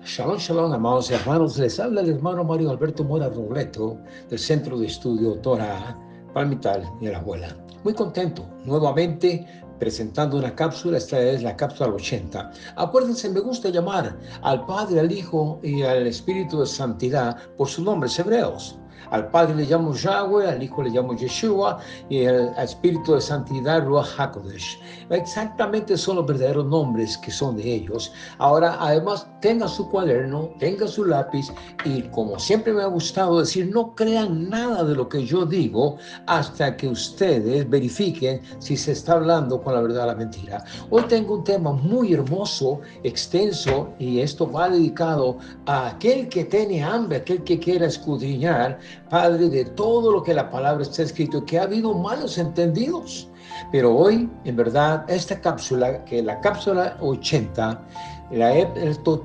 Shalom, shalom, amados hermanos. Les habla el hermano Mario Alberto Mora Robleto del Centro de Estudio Torah Palmital y la Abuela. Muy contento nuevamente presentando una cápsula. Esta es la cápsula 80. Acuérdense, me gusta llamar al Padre, al Hijo y al Espíritu de Santidad por sus nombres hebreos. Al Padre le llamo Yahweh, al Hijo le llamo Yeshua y al Espíritu de Santidad Ruach HaKodesh. Exactamente son los verdaderos nombres que son de ellos. Ahora, además, tenga su cuaderno, tenga su lápiz y, como siempre me ha gustado decir, no crean nada de lo que yo digo hasta que ustedes verifiquen si se está hablando con la verdad o la mentira. Hoy tengo un tema muy hermoso, extenso, y esto va dedicado a aquel que tiene hambre, aquel que quiera escudriñar, Padre, de todo lo que la palabra está escrito, que ha habido malos entendidos. Pero hoy, en verdad, esta cápsula, que es la cápsula 80, la he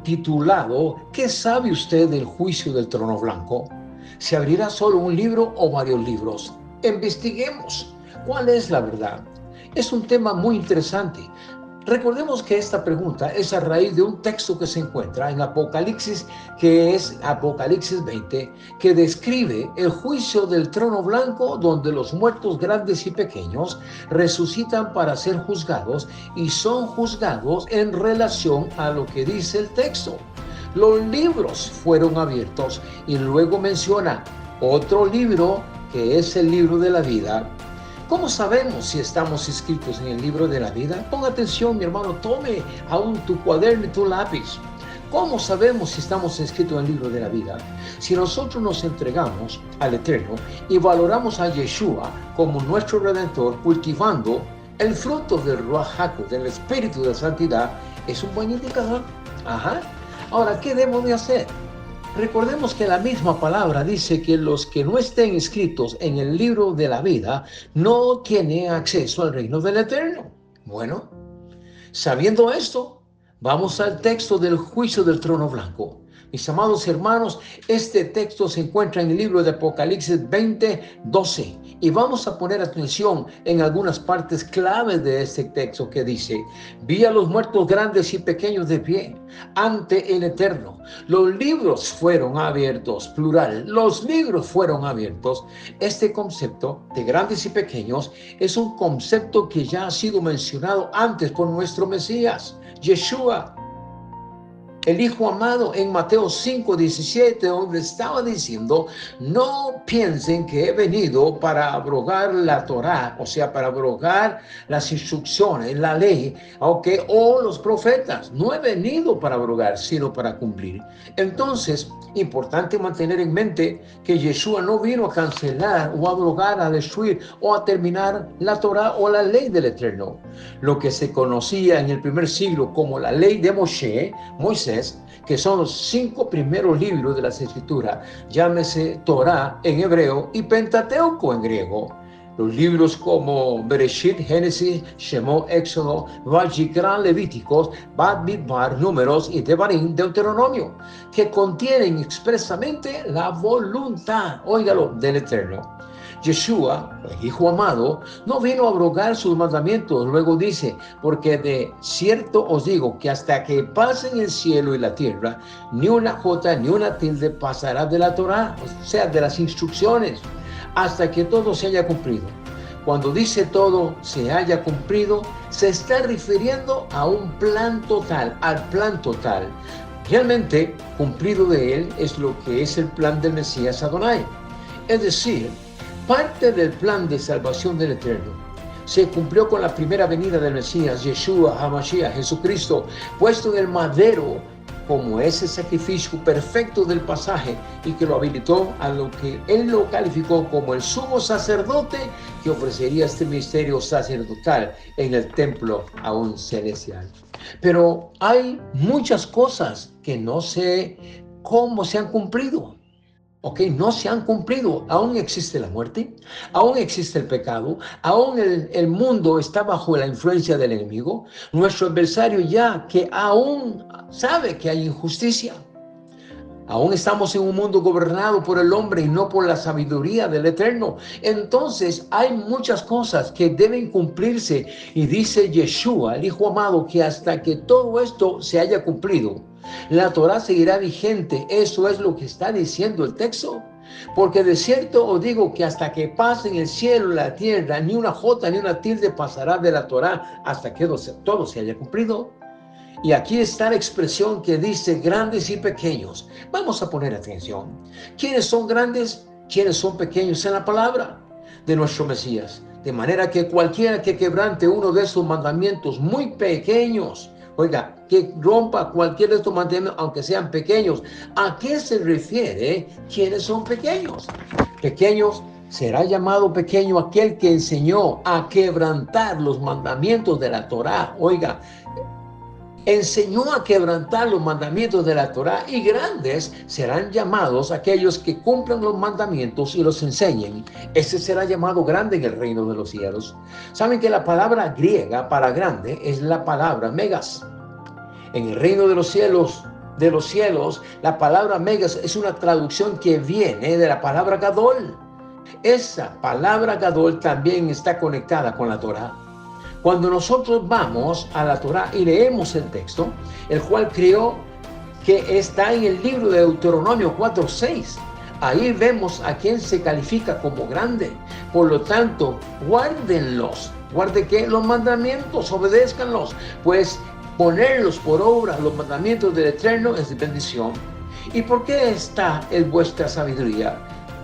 titulado ¿Qué sabe usted del juicio del trono blanco? ¿Se abrirá solo un libro o varios libros? Investiguemos cuál es la verdad. Es un tema muy interesante. Recordemos que esta pregunta es a raíz de un texto que se encuentra en Apocalipsis, que es Apocalipsis 20, que describe el juicio del trono blanco, donde los muertos grandes y pequeños resucitan para ser juzgados y son juzgados en relación a lo que dice el texto. Los libros fueron abiertos y luego menciona otro libro que es el libro de la vida. ¿Cómo sabemos si estamos inscritos en el libro de la vida? Ponga atención, mi hermano, tome aún tu cuaderno y tu lápiz. ¿Cómo sabemos si estamos inscritos en el libro de la vida? Si nosotros nos entregamos al Eterno y valoramos a Yeshua como nuestro Redentor, cultivando el fruto del Ruach HaKodesh, del Espíritu de Santidad, es un buen indicador. Ahora, ¿qué debemos de hacer? Recordemos que la misma palabra dice que los que no estén inscritos en el libro de la vida no tienen acceso al reino del Eterno. Bueno, sabiendo esto, vamos al texto del juicio del trono blanco. Mis amados hermanos, este texto se encuentra en el libro de Apocalipsis 20, 12. Y vamos a poner atención en algunas partes claves de este texto que dice: vi a los muertos grandes y pequeños de pie ante el Eterno. Los libros fueron abiertos, plural, los libros fueron abiertos. Este concepto de grandes y pequeños es un concepto que ya ha sido mencionado antes por nuestro Mesías, Yeshua, el Hijo amado, en Mateo 5:17, donde estaba diciendo: no piensen que he venido para abrogar la Torá, o sea, para abrogar las instrucciones, la ley, o los profetas. No he venido para abrogar, sino para cumplir. Entonces, importante mantener en mente que Yeshua no vino a cancelar o a abrogar, a destruir o a terminar la Torá o la ley del Eterno. Lo que se conocía en el primer siglo como la ley de Moisés, que son los 5 primeros libros de las Escrituras, llámese Torá en hebreo y Pentateuco en griego. Los libros como Bereshit, Génesis, Shemot, Éxodo, Vayikra, Levíticos, Bamidbar, Números y Devarim, Deuteronomio, que contienen expresamente la voluntad, óigalo, del Eterno. Yeshua, el Hijo amado, no vino a abrogar sus mandamientos. Luego dice: porque de cierto os digo que hasta que pasen el cielo y la tierra, ni una jota ni una tilde pasará de la Torá, o sea, de las instrucciones, hasta que todo se haya cumplido. Cuando dice todo se haya cumplido, se está refiriendo a un plan total, al plan total. Realmente, cumplido de él es lo que es el plan del Mesías Adonai. Es decir, parte del plan de salvación del Eterno se cumplió con la primera venida del Mesías, Yeshua HaMashiach, Jesucristo, puesto en el madero como ese sacrificio perfecto del pasaje, y que lo habilitó a lo que él lo calificó como el sumo sacerdote que ofrecería este misterio sacerdotal en el templo aún celestial. Pero hay muchas cosas que no sé cómo se han cumplido. No se han cumplido. Aún existe la muerte, aún existe el pecado, aún el mundo está bajo la influencia del enemigo. Nuestro adversario ya que aún sabe que hay injusticia. Aún estamos en un mundo gobernado por el hombre y no por la sabiduría del Eterno. Entonces hay muchas cosas que deben cumplirse. Y dice Yeshua, el Hijo amado, que hasta que todo esto se haya cumplido, la Torah seguirá vigente. Eso es lo que está diciendo el texto. Porque de cierto os digo que hasta que pasen el cielo y la tierra, ni una jota ni una tilde pasará de la Torah hasta que todo se haya cumplido. Y aquí está la expresión que dice grandes y pequeños. Vamos a poner atención. ¿Quiénes son grandes? ¿Quiénes son pequeños en la palabra de nuestro Mesías? De manera que cualquiera que quebrante uno de esos mandamientos muy pequeños, oiga, que rompa cualquiera de estos mandamientos, aunque sean pequeños, ¿a qué se refiere? ¿Quiénes son pequeños? Pequeños. Será llamado pequeño aquel que enseñó a quebrantar los mandamientos de la Torá. Oiga, enseñó a quebrantar los mandamientos de la Torá, y grandes serán llamados aquellos que cumplan los mandamientos y los enseñen. Ese será llamado grande en el reino de los cielos. Saben que la palabra griega para grande es la palabra megas. En el reino de los cielos, la palabra megas es una traducción que viene de la palabra gadol. Esa palabra gadol también está conectada con la Torá. Cuando nosotros vamos a la Torá y leemos el texto, el cual creo que está en el libro de Deuteronomio 4:6, ahí vemos a quien se califica como grande. Por lo tanto, guárdenlos. ¿Guarde qué? Los mandamientos, obedézcanlos, pues ponerlos por obra, los mandamientos del Eterno, es de bendición. ¿Y por qué está en vuestra sabiduría,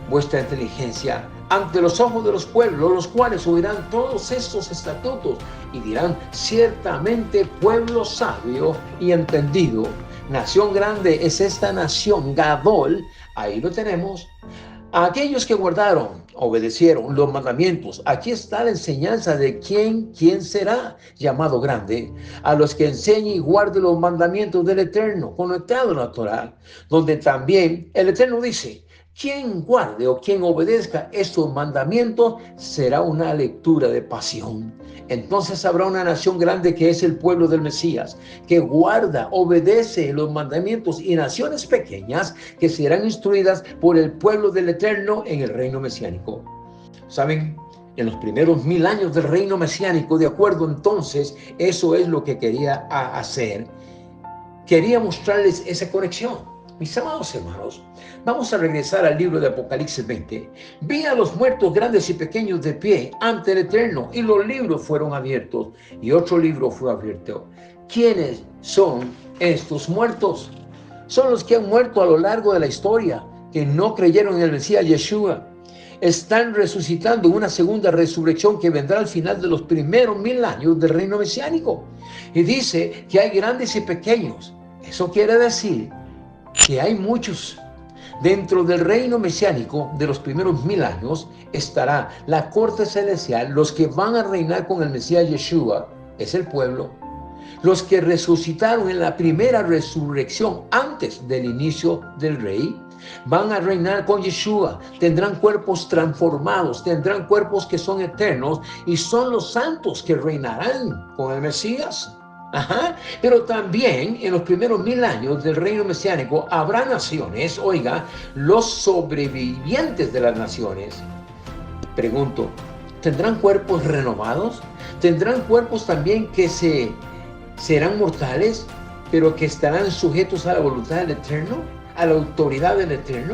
vuestra inteligencia, ante los ojos de los pueblos, los cuales oirán todos estos estatutos y dirán: ciertamente pueblo sabio y entendido? Nación grande es esta nación, Gadol, ahí lo tenemos. A aquellos que guardaron, obedecieron los mandamientos, aquí está la enseñanza de quién será llamado grande. A los que enseñen y guarden los mandamientos del Eterno, conectado a la Torá, donde también el Eterno dice: quien guarde o quien obedezca estos mandamientos será una lectura de pasión. Entonces habrá una nación grande que es el pueblo del Mesías, que guarda, obedece los mandamientos, y naciones pequeñas que serán instruidas por el pueblo del Eterno en el reino mesiánico. ¿Saben? En los primeros 1000 años del reino mesiánico, de acuerdo, entonces, eso es lo que quería hacer. Quería mostrarles esa conexión. Mis amados hermanos, vamos a regresar al libro de Apocalipsis 20. Vi a los muertos grandes y pequeños de pie ante el Eterno, y los libros fueron abiertos, y otro libro fue abierto. ¿Quiénes son estos muertos? Son los que han muerto a lo largo de la historia, que no creyeron en el Mesías Yeshua. Están resucitando una segunda resurrección que vendrá al final de los primeros 1000 años del reino mesiánico. Y dice que hay grandes y pequeños. Eso quiere decir que hay muchos. Dentro del reino mesiánico de los primeros 1000 años estará la corte celestial. Los que van a reinar con el Mesías Yeshua es el pueblo. Los que resucitaron en la primera resurrección antes del inicio del rey van a reinar con Yeshua. Tendrán cuerpos transformados, tendrán cuerpos que son eternos, y son los santos que reinarán con el Mesías. Pero también en los primeros 1000 años del reino mesiánico habrá naciones, oiga, los sobrevivientes de las naciones. Pregunto, ¿tendrán cuerpos renovados? ¿Tendrán cuerpos también que serán mortales, pero que estarán sujetos a la voluntad del Eterno, a la autoridad del Eterno?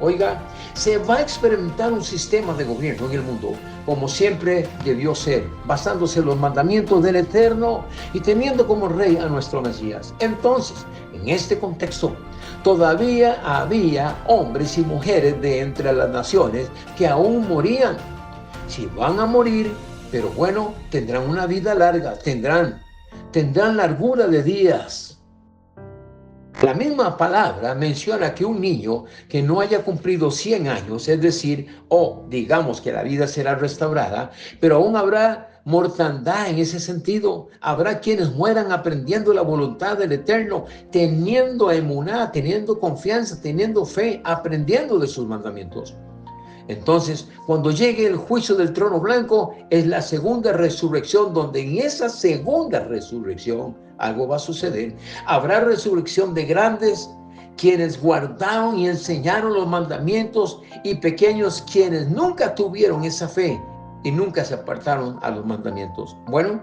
Oiga, se va a experimentar un sistema de gobierno en el mundo como siempre debió ser, basándose en los mandamientos del Eterno y teniendo como rey a nuestro Mesías. Entonces, en este contexto, todavía había hombres y mujeres de entre las naciones que aún morían. Si van a morir, pero bueno, tendrán una vida larga, tendrán largura de días. La misma palabra menciona que un niño que no haya cumplido 100 años, es decir, digamos que la vida será restaurada, pero aún habrá mortandad en ese sentido. Habrá quienes mueran aprendiendo la voluntad del Eterno, teniendo emuná, teniendo confianza, teniendo fe, aprendiendo de sus mandamientos. Entonces, cuando llegue el juicio del trono blanco, es la segunda resurrección, donde en esa segunda resurrección algo va a suceder. Habrá resurrección de grandes quienes guardaron y enseñaron los mandamientos, y pequeños quienes nunca tuvieron esa fe y nunca se apartaron a los mandamientos. Bueno,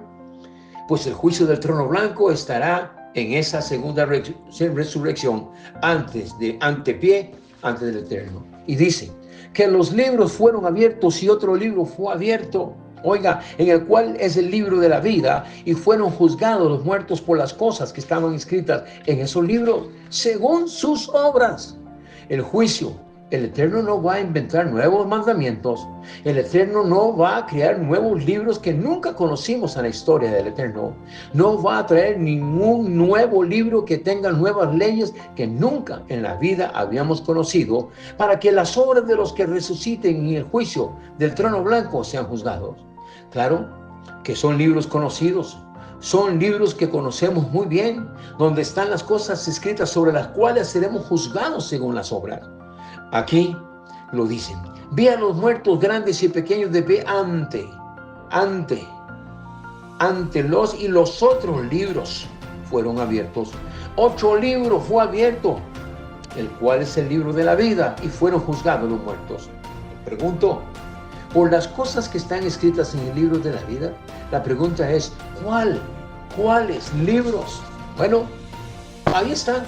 pues el juicio del trono blanco estará en esa segunda resurrección antes del Eterno. Y dice que los libros fueron abiertos y otro libro fue abierto, oiga, en el cual es el libro de la vida, y fueron juzgados los muertos por las cosas que estaban escritas en esos libros, según sus obras. El juicio, el Eterno no va a inventar nuevos mandamientos, el Eterno no va a crear nuevos libros que nunca conocimos en la historia del Eterno, no va a traer ningún nuevo libro que tenga nuevas leyes que nunca en la vida habíamos conocido, para que las obras de los que resuciten en el juicio del trono blanco sean juzgados. Claro que son libros conocidos, son libros que conocemos muy bien, donde están las cosas escritas sobre las cuales seremos juzgados según las obras. Aquí lo dicen: vi a los muertos grandes y pequeños de pie ante los otros libros fueron abiertos. Otro libro fue abierto, el cual es el libro de la vida, y fueron juzgados los muertos. Pregunto, por las cosas que están escritas en el libro de la vida, la pregunta es, ¿cuáles libros? Bueno, ahí están.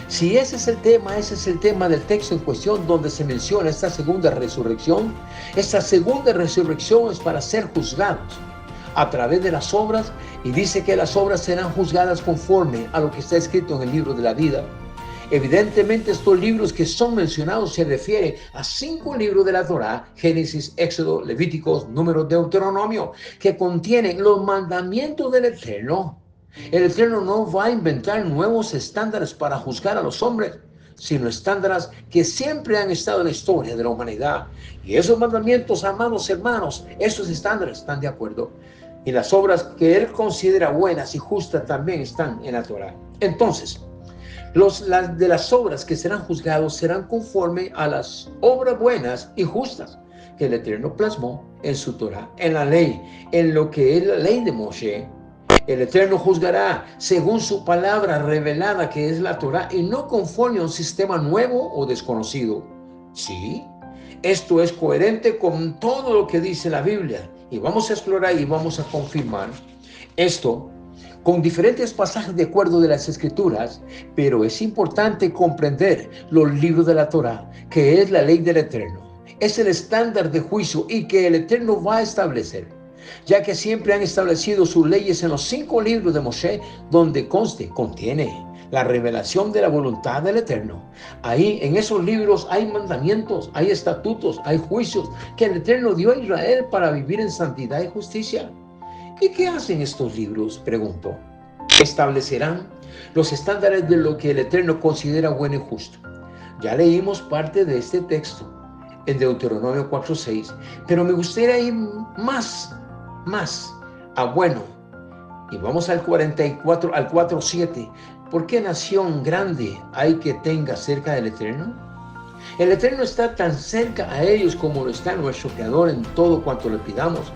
Si ese es el tema del texto en cuestión donde se menciona esta segunda resurrección. Esta segunda resurrección es para ser juzgados a través de las obras, y dice que las obras serán juzgadas conforme a lo que está escrito en el libro de la vida. Evidentemente estos libros que son mencionados se refieren a 5 libros de la Torá: Génesis, Éxodo, Levíticos, Números, Deuteronomio, que contienen los mandamientos del Eterno. El Eterno no va a inventar nuevos estándares para juzgar a los hombres, sino estándares que siempre han estado en la historia de la humanidad. Y esos mandamientos, amados hermanos, esos estándares están de acuerdo. Y las obras que Él considera buenas y justas también están en la Torá. Entonces, las obras que serán juzgados serán conforme a las obras buenas y justas que el Eterno plasmó en su Torá, en la ley, en lo que es la ley de Moshe. El Eterno juzgará según su palabra revelada, que es la Torá, y no conforme a un sistema nuevo o desconocido. Sí, esto es coherente con todo lo que dice la Biblia, y vamos a explorar y vamos a confirmar esto con diferentes pasajes de acuerdo de las Escrituras, pero es importante comprender los libros de la Torá, que es la ley del Eterno. Es el estándar de juicio y que el Eterno va a establecer, ya que siempre han establecido sus leyes en los 5 libros de Moshe, donde contiene la revelación de la voluntad del Eterno. Ahí en esos libros hay mandamientos, hay estatutos, hay juicios que el Eterno dio a Israel para vivir en santidad y justicia. ¿Y qué hacen estos libros? Pregunto. Establecerán los estándares de lo que el Eterno considera bueno y justo. Ya leímos parte de este texto en Deuteronomio 4:6, pero me gustaría ir más a bueno. Y vamos al 4:7. ¿Por qué nación grande hay que tenga cerca del Eterno? El Eterno está tan cerca a ellos como lo está nuestro Creador en todo cuanto le pidamos.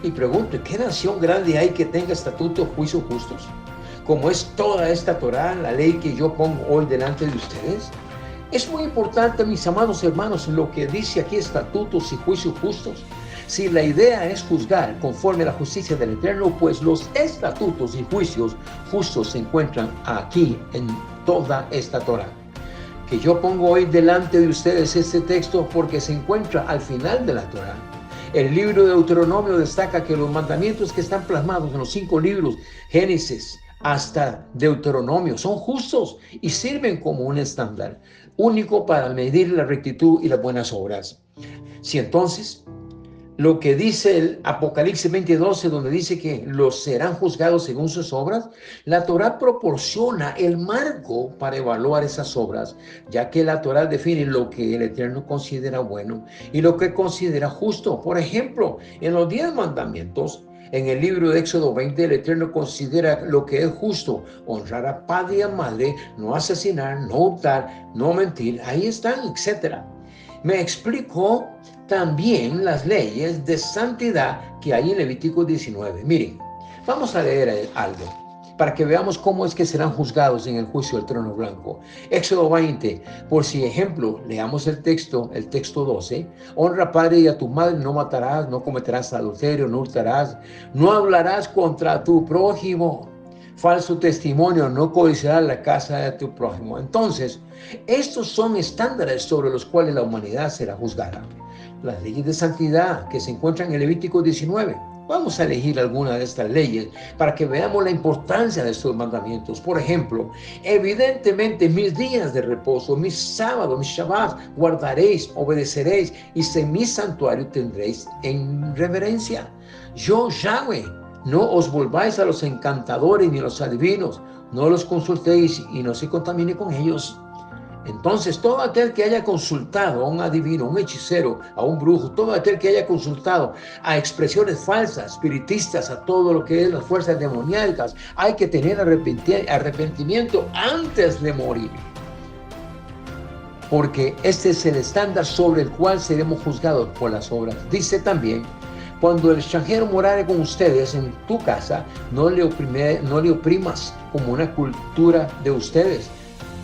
Y pregunto, ¿qué nación grande hay que tenga estatutos, juicios justos? Como es toda esta Torá, la ley que yo pongo hoy delante de ustedes. Es muy importante, mis amados hermanos, lo que dice aquí, estatutos y juicios justos. Si la idea es juzgar conforme a la justicia del Eterno, pues los estatutos y juicios justos se encuentran aquí en toda esta Torá. Que yo pongo hoy delante de ustedes este texto porque se encuentra al final de la Torá. El libro de Deuteronomio destaca que los mandamientos que están plasmados en los 5 libros, Génesis hasta Deuteronomio, son justos y sirven como un estándar único para medir la rectitud y las buenas obras. Si entonces lo que dice el Apocalipsis 20:12, donde dice que los serán juzgados según sus obras, la Torá proporciona el marco para evaluar esas obras, ya que la Torá define lo que el Eterno considera bueno y lo que considera justo. Por ejemplo, en los 10 mandamientos, en el libro de Éxodo 20, el Eterno considera lo que es justo: honrar a padre y a madre, no asesinar, no hurtar, no mentir. Ahí están, etcétera. Me explicó también las leyes de santidad que hay en Levítico 19. Miren, vamos a leer algo para que veamos cómo es que serán juzgados en el juicio del trono blanco. Éxodo 20, por si ejemplo, leamos el texto 12. Honra a padre y a tu madre, no matarás, no cometerás adulterio, no hurtarás, no hablarás contra tu prójimo. Falso testimonio, no codiciarás la casa de tu prójimo. Entonces, estos son estándares sobre los cuales la humanidad será juzgada. Las leyes de santidad que se encuentran en Levítico 19. Vamos a elegir alguna de estas leyes para que veamos la importancia de estos mandamientos. Por ejemplo, evidentemente mis días de reposo, mis sábados, mis shabbats, guardaréis, obedeceréis y en mi santuario tendréis en reverencia. Yo, Yahweh, no os volváis a los encantadores ni a los adivinos, no los consultéis y no se contamine con ellos. Entonces, todo aquel que haya consultado a un adivino, a un hechicero, a un brujo, todo aquel que haya consultado a expresiones falsas, espiritistas, a todo lo que es las fuerzas demoníacas, hay que tener arrepentimiento antes de morir. Porque este es el estándar sobre el cual seremos juzgados por las obras. Dice también: cuando el extranjero morare con ustedes en tu casa, no le oprimas como una cultura de ustedes,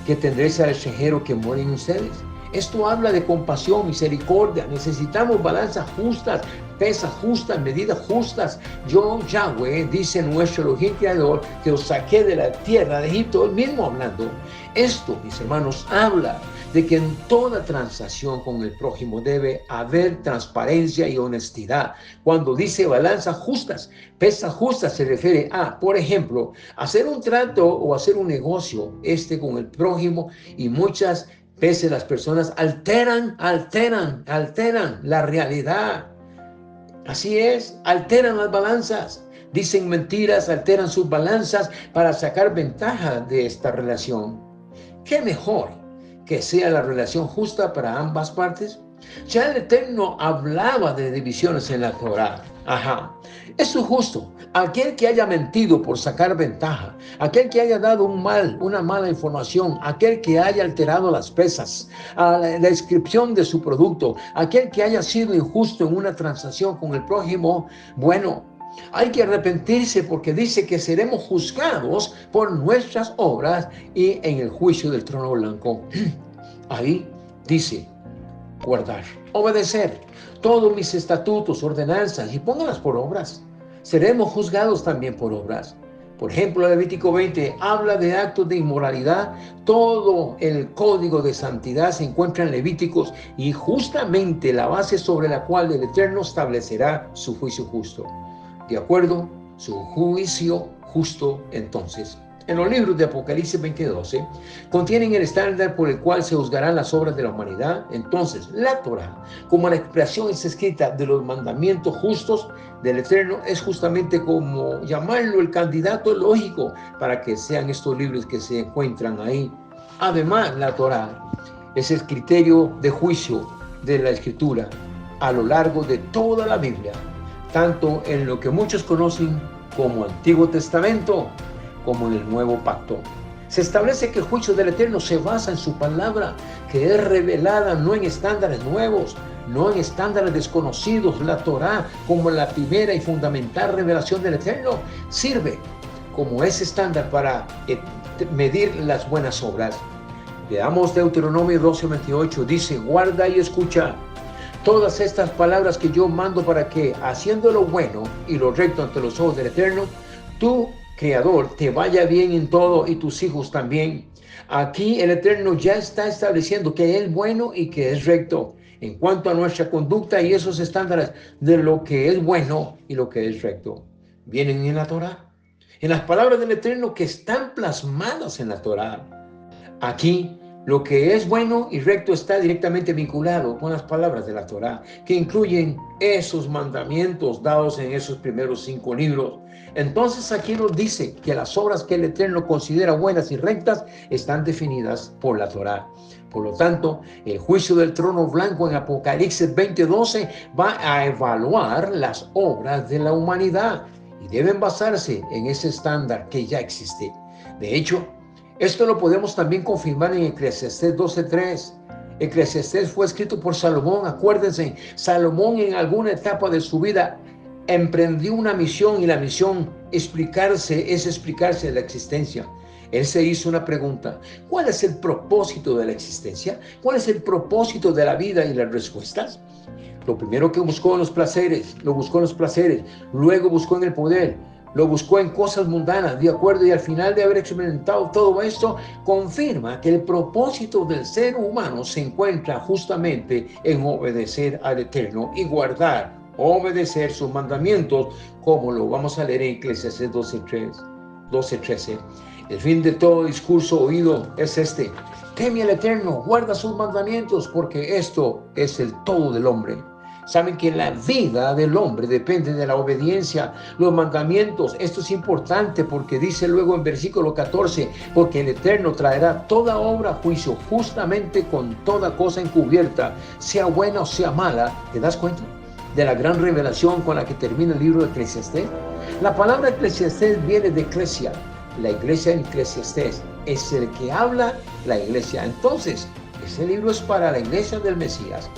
que tendréis al extranjero que mora en ustedes. Esto habla de compasión, misericordia. Necesitamos balanzas justas, pesas justas, medidas justas. Yo, Yahweh, dice nuestro Elohim Creador, que os saqué de la tierra de Egipto, él mismo hablando. Esto, mis hermanos, habla de que en toda transacción con el prójimo debe haber transparencia y honestidad. Cuando dice balanzas justas, pesas justas, se refiere a, por ejemplo, hacer un trato o hacer un negocio con el prójimo, y muchas veces las personas alteran la realidad. Así es, alteran las balanzas, dicen mentiras, alteran sus balanzas para sacar ventaja de esta relación. ¿Qué mejor que sea la relación justa para ambas partes? Ya el Eterno hablaba de divisiones en la Torá. Eso es justo. Aquel que haya mentido por sacar ventaja, aquel que haya dado una mala información, aquel que haya alterado las pesas, la descripción de su producto, aquel que haya sido injusto en una transacción con el prójimo, bueno, hay que arrepentirse, porque dice que seremos juzgados por nuestras obras y en el juicio del trono blanco. Ahí dice: guardar, obedecer todos mis estatutos, ordenanzas, y póngalas por obras. Seremos juzgados también por obras. Por ejemplo, Levítico 20 habla de actos de inmoralidad. Todo el código de santidad se encuentra en Levíticos, y justamente la base sobre la cual el Eterno establecerá su juicio justo. De acuerdo, su juicio justo, entonces, en los libros de Apocalipsis 20:12, contienen el estándar por el cual se juzgarán las obras de la humanidad. Entonces, la Torá, como la expresión es escrita de los mandamientos justos del Eterno, es justamente como llamarlo el candidato lógico para que sean estos libros que se encuentran ahí. Además, la Torá es el criterio de juicio de la Escritura a lo largo de toda la Biblia, tanto en lo que muchos conocen como Antiguo Testamento, como en el Nuevo Pacto. Se establece que el juicio del Eterno se basa en su palabra, que es revelada no en estándares nuevos, no en estándares desconocidos. La Torá, como la primera y fundamental revelación del Eterno, sirve como ese estándar para medir las buenas obras. Veamos Deuteronomio 12:28, dice: guarda y escucha todas estas palabras que yo mando, para que, haciendo lo bueno y lo recto ante los ojos del Eterno, tu Creador, te vaya bien en todo, y tus hijos también. Aquí el Eterno ya está estableciendo que es bueno y que es recto en cuanto a nuestra conducta, y esos estándares de lo que es bueno y lo que es recto vienen en la Torá, en las palabras del Eterno que están plasmadas en la Torá. Aquí lo que es bueno y recto está directamente vinculado con las palabras de la Torá, que incluyen esos mandamientos dados en esos primeros 5 libros. Entonces aquí nos dice que las obras que el Eterno considera buenas y rectas están definidas por la Torá. Por lo tanto, el juicio del trono blanco en Apocalipsis 20:12 va a evaluar las obras de la humanidad, y deben basarse en ese estándar que ya existe. De hecho, esto lo podemos también confirmar en Eclesiastés 12:3. Eclesiastés fue escrito por Salomón. Acuérdense, Salomón en alguna etapa de su vida emprendió una misión, y la misión explicarse la existencia. Él se hizo una pregunta: ¿cuál es el propósito de la existencia? ¿Cuál es el propósito de la vida? Y las respuestas: lo primero que buscó en los placeres, luego buscó en el poder, lo buscó en cosas mundanas, de acuerdo, y al final de haber experimentado todo esto, confirma que el propósito del ser humano se encuentra justamente en obedecer al Eterno y obedecer sus mandamientos, como lo vamos a leer en Eclesiastés 12:13. El fin de todo discurso oído es este: teme al Eterno, guarda sus mandamientos, porque esto es el todo del hombre. Saben que la vida del hombre depende de la obediencia, los mandamientos. Esto es importante porque dice luego en versículo 14: porque el Eterno traerá toda obra a juicio, justamente con toda cosa encubierta, sea buena o sea mala. ¿Te das cuenta de la gran revelación con la que termina el libro de Eclesiastés? La palabra Eclesiastés viene de eclesia. La iglesia en Eclesiastés es el que habla la iglesia. Entonces, ese libro es para la iglesia del Mesías.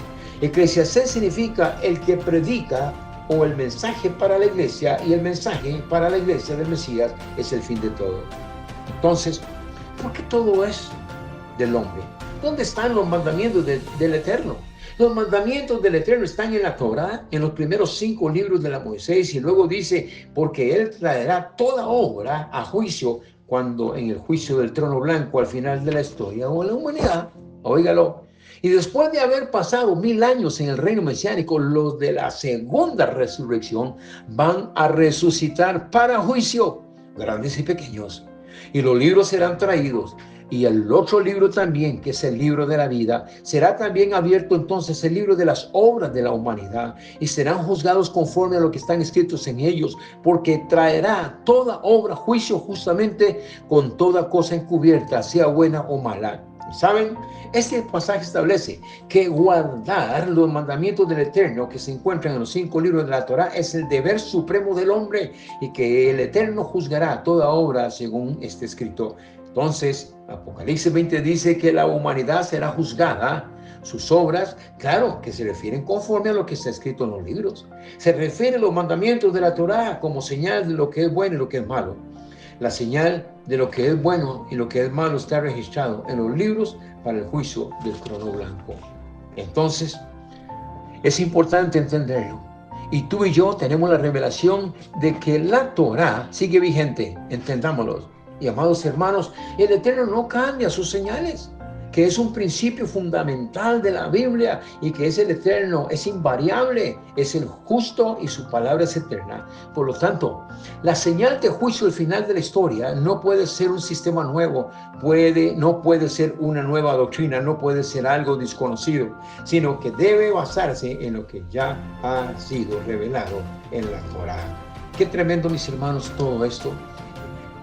Eclesiastés significa el que predica, o el mensaje para la iglesia, y el mensaje para la iglesia del Mesías es el fin de todo. Entonces, ¿por qué todo es del hombre? ¿Dónde están los mandamientos del Eterno? Los mandamientos del Eterno están en la Torá, en los primeros 5 libros de la Moisés, y luego dice: porque Él traerá toda obra a juicio, cuando en el juicio del trono blanco al final de la historia o la humanidad. Óigalo. Y después de haber pasado 1000 años en el reino mesiánico, los de la segunda resurrección van a resucitar para juicio, grandes y pequeños. Y los libros serán traídos. Y el otro libro también, que es el libro de la vida, será también abierto entonces el libro de las obras de la humanidad, y serán juzgados conforme a lo que están escritos en ellos, porque traerá toda obra a juicio, justamente con toda cosa encubierta, sea buena o mala. ¿Saben? Este pasaje establece que guardar los mandamientos del Eterno que se encuentran en los 5 libros de la Torá es el deber supremo del hombre, y que el Eterno juzgará toda obra según esté escrito. Entonces, Apocalipsis 20 dice que la humanidad será juzgada, sus obras, claro, que se refieren conforme a lo que está escrito en los libros. Se refiere a los mandamientos de la Torá como señal de lo que es bueno y lo que es malo. La señal de lo que es bueno y lo que es malo está registrado en los libros para el juicio del trono blanco. Entonces, es importante entenderlo. Y tú y yo tenemos la revelación de que la Torá sigue vigente, entendámoslo. Y amados hermanos, el Eterno no cambia sus señales, que es un principio fundamental de la Biblia, y que es el Eterno, es invariable, es el justo, y su palabra es eterna. Por lo tanto, la señal de juicio al final de la historia no puede ser un sistema nuevo, no puede ser una nueva doctrina, no puede ser algo desconocido, sino que debe basarse en lo que ya ha sido revelado en la Torá. Qué tremendo, mis hermanos, todo esto.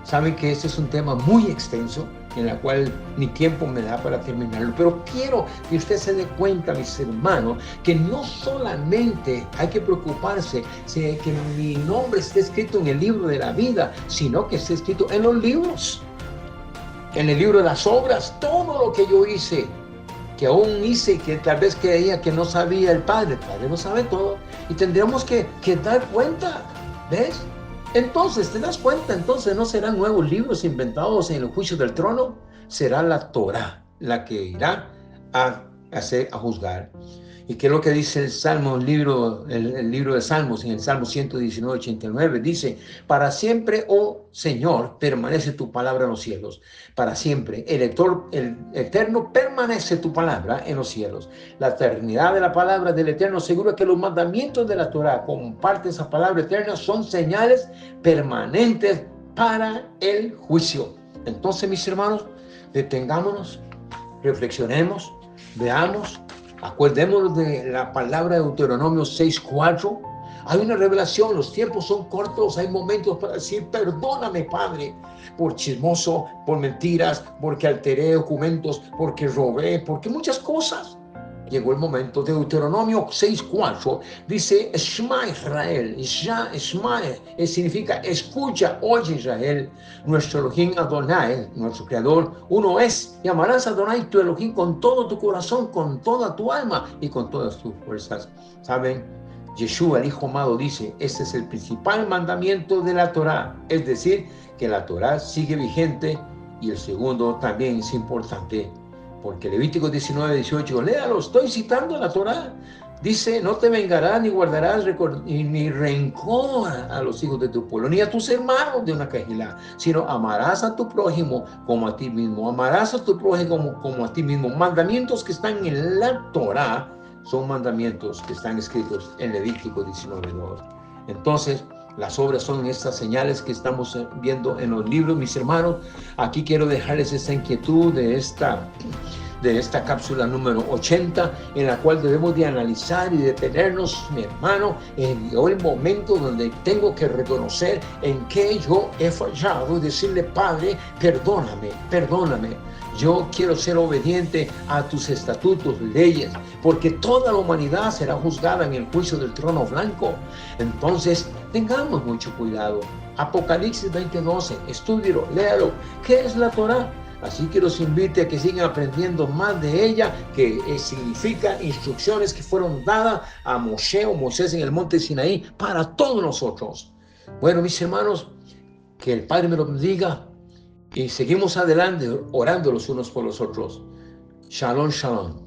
Saben que este es un tema muy extenso, en la cual ni tiempo me da para terminarlo, pero quiero que usted se dé cuenta, mis hermanos, que no solamente hay que preocuparse de que mi nombre esté escrito en el libro de la vida, sino que esté escrito en los libros, en el libro de las obras. Todo lo que yo hice, que aún hice, que tal vez creía que no sabía el Padre no sabe todo, y tendríamos que dar cuenta, ¿ves? Entonces, ¿te das cuenta? Entonces no serán nuevos libros inventados en el juicio del trono, será la Torá la que irá a juzgar. ¿Y qué es lo que dice el Salmo, el libro de Salmos, en el Salmo 119:89? Dice: para siempre, oh Señor, permanece tu palabra en los cielos. Para siempre, el Eterno, permanece tu palabra en los cielos. La eternidad de la palabra del Eterno asegura que los mandamientos de la Torá, como parte de esa palabra eterna, son señales permanentes para el juicio. Entonces, mis hermanos, detengámonos, reflexionemos, veamos. Acuérdémonos de la palabra de Deuteronomio 6:4. Hay una revelación, los tiempos son cortos, hay momentos para decir: perdóname, Padre, por chismoso, por mentiras, porque alteré documentos, porque robé, porque muchas cosas. Llegó el momento. De Deuteronomio 6:4 dice: Shema Israel. Shema significa escucha, oye Israel, nuestro Elohim Adonai, nuestro Creador, uno es. Y amarás a Adonai tu Elohim con todo tu corazón, con toda tu alma y con todas tus fuerzas. ¿Saben? Yeshua, el Hijo amado, dice, este es el principal mandamiento de la Torá, es decir, que la Torá sigue vigente, y el segundo también es importante, porque Levítico 19:18, léalo, estoy citando la Torá, dice, no te vengarás ni guardarás ni rencor a los hijos de tu pueblo, ni a tus hermanos de una quejilá, sino amarás a tu prójimo como a ti mismo, amarás a tu prójimo como a ti mismo. Mandamientos que están en la Torá son mandamientos que están escritos en Levítico 19:2. Entonces, las obras son estas señales que estamos viendo en los libros, mis hermanos. Aquí quiero dejarles esta inquietud de esta cápsula número 80, en la cual debemos de analizar y detenernos, mi hermano, en el momento donde tengo que reconocer en qué yo he fallado y decirle, Padre, perdóname, perdóname. Yo quiero ser obediente a tus estatutos, leyes, porque toda la humanidad será juzgada en el juicio del trono blanco. Entonces, tengamos mucho cuidado. Apocalipsis 20:12, estúdielo, léalo. ¿Qué es la Torá? Así que los invite a que sigan aprendiendo más de ella, que significa instrucciones que fueron dadas a Moisés en el monte Sinaí para todos nosotros. Bueno, mis hermanos, que el Padre me lo bendiga y seguimos adelante orando los unos por los otros. Shalom, shalom.